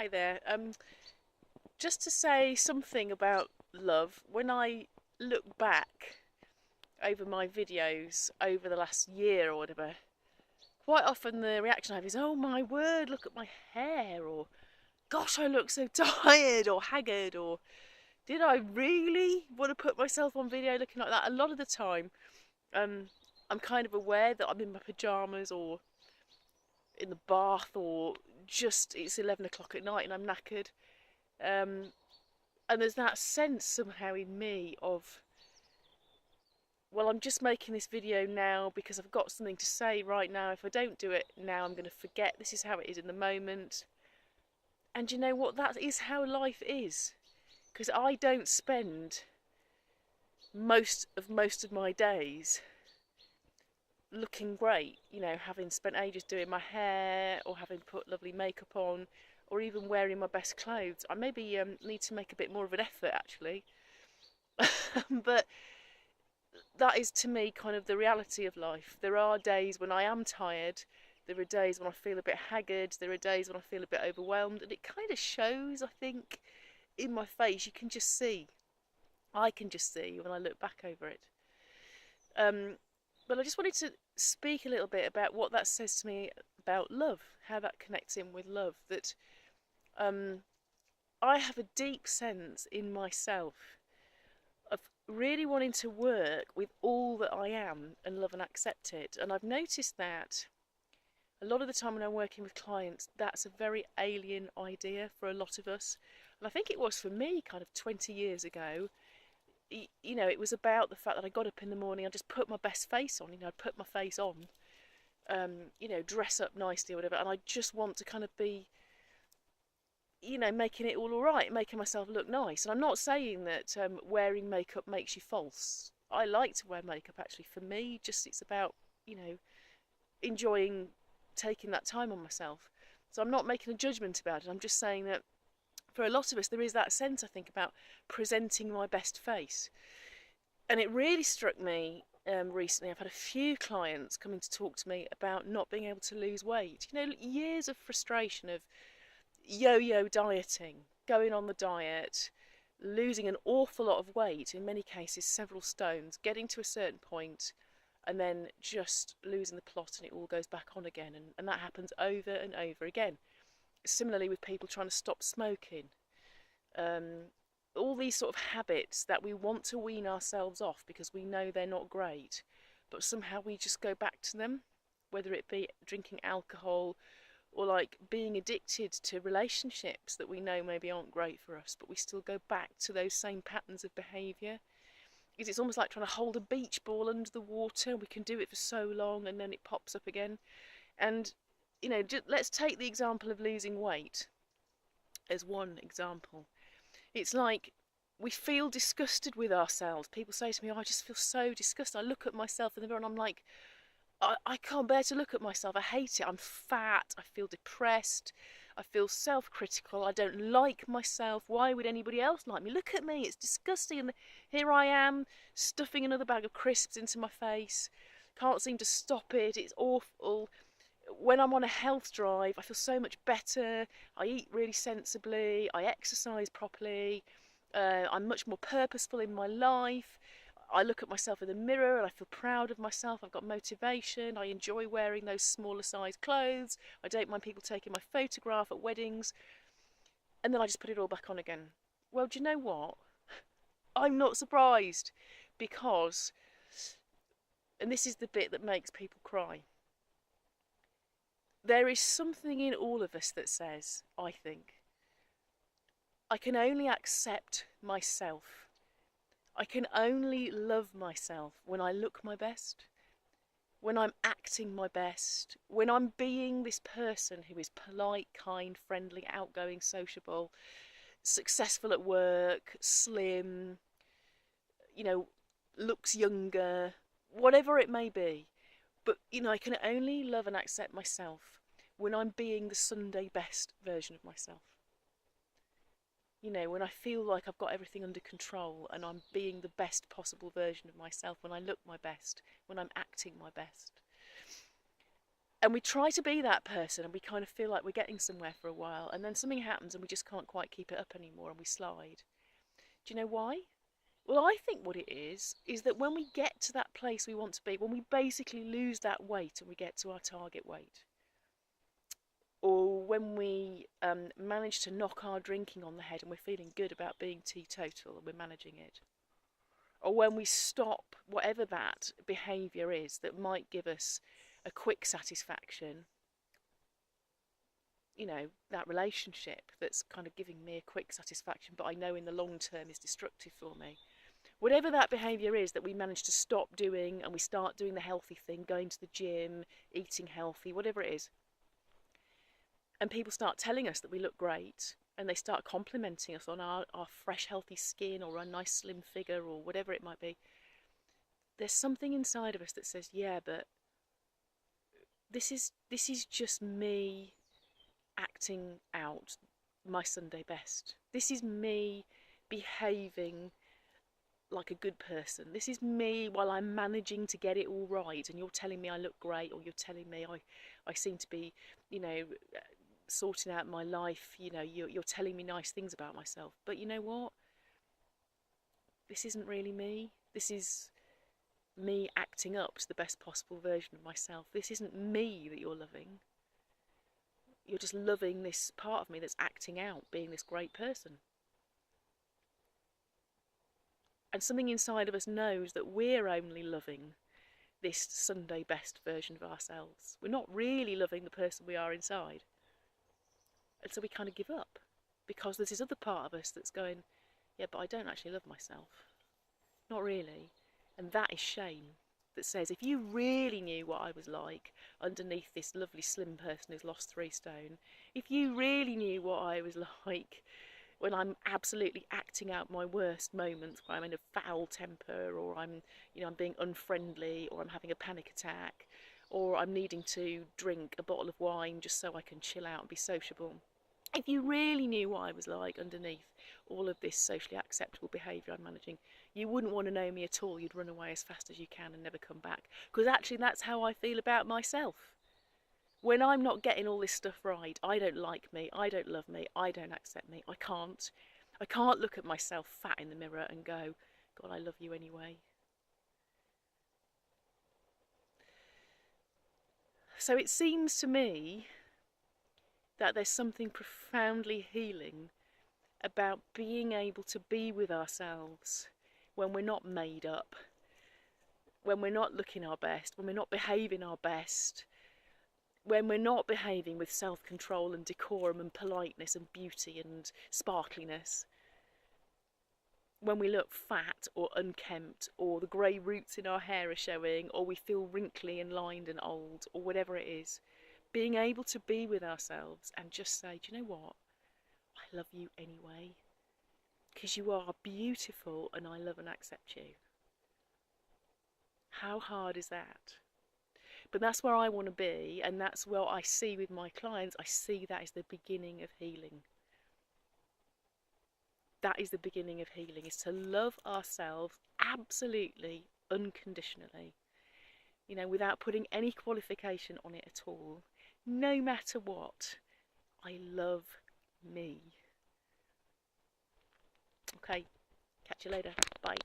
Hi there. Just to say something about love, when I look back over my videos over the last year or whatever, quite often the reaction I have is, oh my word, look at my hair, or gosh, I look so tired or haggard, or did I really want to put myself on video looking like that? A lot of the time, um, I'm kind of aware that I'm in my pyjamas or in the bath, or just it's 11 o'clock at night and I'm knackered. Um, and there's that sense somehow in me of, well, I'm just making this video now because I've got something to say right now. If I don't do it now, I'm going to forget. This is how it is in the moment. And you know what? That is how life is. Because I don't spend most of my days looking great, you know, having spent ages doing my hair or having put lovely makeup on or even wearing my best clothes. I maybe need to make a bit more of an effort actually. But that is to me kind of the reality of life. There are days when I am tired, there are days when I feel a bit haggard, there are days when I feel a bit overwhelmed, and it kind of shows, I think, in my face. You can just see, I can just see when I look back over it. But I just wanted to speak a little bit about what that says to me about love, how that connects in with love, that um, I have a deep sense in myself of really wanting to work with all that I am and love and accept it. And I've noticed that a lot of the time when I'm working with clients, that's a very alien idea for a lot of us. And I think it was for me kind of 20 years ago. You know, it was about the fact that I got up in the morning, I just put my best face on, you know, I'd put my face on, you know, dress up nicely or whatever, and I just want to kind of be, you know, making it all right, making myself look nice. And I'm not saying that wearing makeup makes you false. I like to wear makeup actually. For me, just it's about, you know, enjoying taking that time on myself. So I'm not making a judgment about it. I'm just saying that for a lot of us, there is that sense, I think, about presenting my best face. And it really struck me recently. I've had a few clients coming to talk to me about not being able to lose weight. You know, years of frustration of yo-yo dieting, going on the diet, losing an awful lot of weight, in many cases several stones, getting to a certain point and then just losing the plot and it all goes back on again. And that happens over and over again. Similarly with people trying to stop smoking. All these sort of habits that we want to wean ourselves off because we know they're not great, but somehow we just go back to them, whether it be drinking alcohol or like being addicted to relationships that we know maybe aren't great for us, but we still go back to those same patterns of behaviour. Because it's almost like trying to hold a beach ball under the water. We can do it for so long and then it pops up again. And, you know, let's take the example of losing weight as one example. It's like we feel disgusted with ourselves. People say to me, oh, I just feel so disgusted. I look at myself in the mirror and I'm like, I can't bear to look at myself. I hate it. I'm fat. I feel depressed. I feel self-critical. I don't like myself. Why would anybody else like me? Look at me. It's disgusting. And here I am stuffing another bag of crisps into my face. Can't seem to stop it. It's awful. When I'm on a health drive, I feel so much better. I eat really sensibly. I exercise properly. I'm much more purposeful in my life. I look at myself in the mirror and I feel proud of myself. I've got motivation. I enjoy wearing those smaller size clothes. I don't mind people taking my photograph at weddings. And then I just put it all back on again. Well, do you know what? I'm not surprised because, and this is the bit that makes people cry, there is something in all of us that says, I think, I can only accept myself. I can only love myself when I look my best, when I'm acting my best, when I'm being this person who is polite, kind, friendly, outgoing, sociable, successful at work, slim, you know, looks younger, whatever it may be. But, you know, I can only love and accept myself when I'm being the Sunday best version of myself. You know, when I feel like I've got everything under control and I'm being the best possible version of myself, when I look my best, when I'm acting my best. And we try to be that person, and we kind of feel like we're getting somewhere for a while, and then something happens and we just can't quite keep it up anymore, and we slide. Do you know why? Well, I think what it is that when we get to that place we want to be, when we basically lose that weight and we get to our target weight, or when we manage to knock our drinking on the head and we're feeling good about being teetotal and we're managing it, or when we stop whatever that behaviour is that might give us a quick satisfaction, you know, that relationship that's kind of giving me a quick satisfaction but I know in the long term is destructive for me. Whatever that behaviour is that we manage to stop doing and we start doing the healthy thing, going to the gym, eating healthy, whatever it is, and people start telling us that we look great, and they start complimenting us on our fresh healthy skin or our nice slim figure or whatever it might be, there's something inside of us that says, yeah, but this is just me acting out my Sunday best. This is me behaving like a good person. This is me while I'm managing to get it all right, and you're telling me I look great, or you're telling me I seem to be, you know, sorting out my life. You know, you're telling me nice things about myself. But you know what? This isn't really me. This is me acting up to the best possible version of myself. This isn't me that you're loving. You're just loving this part of me that's acting out, being this great person. And something inside of us knows that we're only loving this Sunday best version of ourselves. We're not really loving the person we are inside. And so we kind of give up, because there's this other part of us that's going, yeah, but I don't actually love myself. Not really. And that is shame, that says, if you really knew what I was like underneath this lovely slim person who's lost 3 stone, if you really knew what I was like when I'm absolutely acting out my worst moments, when I'm in a foul temper, or I'm being unfriendly, or I'm having a panic attack, or I'm needing to drink a bottle of wine just so I can chill out and be sociable. If you really knew what I was like underneath all of this socially acceptable behaviour I'm managing, you wouldn't want to know me at all. You'd run away as fast as you can and never come back. Because actually that's how I feel about myself. When I'm not getting all this stuff right, I don't like me, I don't love me, I don't accept me. I can't look at myself fat in the mirror and go, God, I love you anyway. So it seems to me that there's something profoundly healing about being able to be with ourselves when we're not made up, when we're not looking our best, when we're not behaving our best, when we're not behaving with self-control and decorum and politeness and beauty and sparkliness, when we look fat or unkempt, or the grey roots in our hair are showing, or we feel wrinkly and lined and old, or whatever it is, being able to be with ourselves and just say, do you know what? I love you anyway, because you are beautiful and I love and accept you. How hard is that? But that's where I want to be, and that's what I see with my clients. I see that is the beginning of healing. That is the beginning of healing, is to love ourselves absolutely unconditionally, you know, without putting any qualification on it at all. No matter what, I love me. Okay, catch you later. Bye.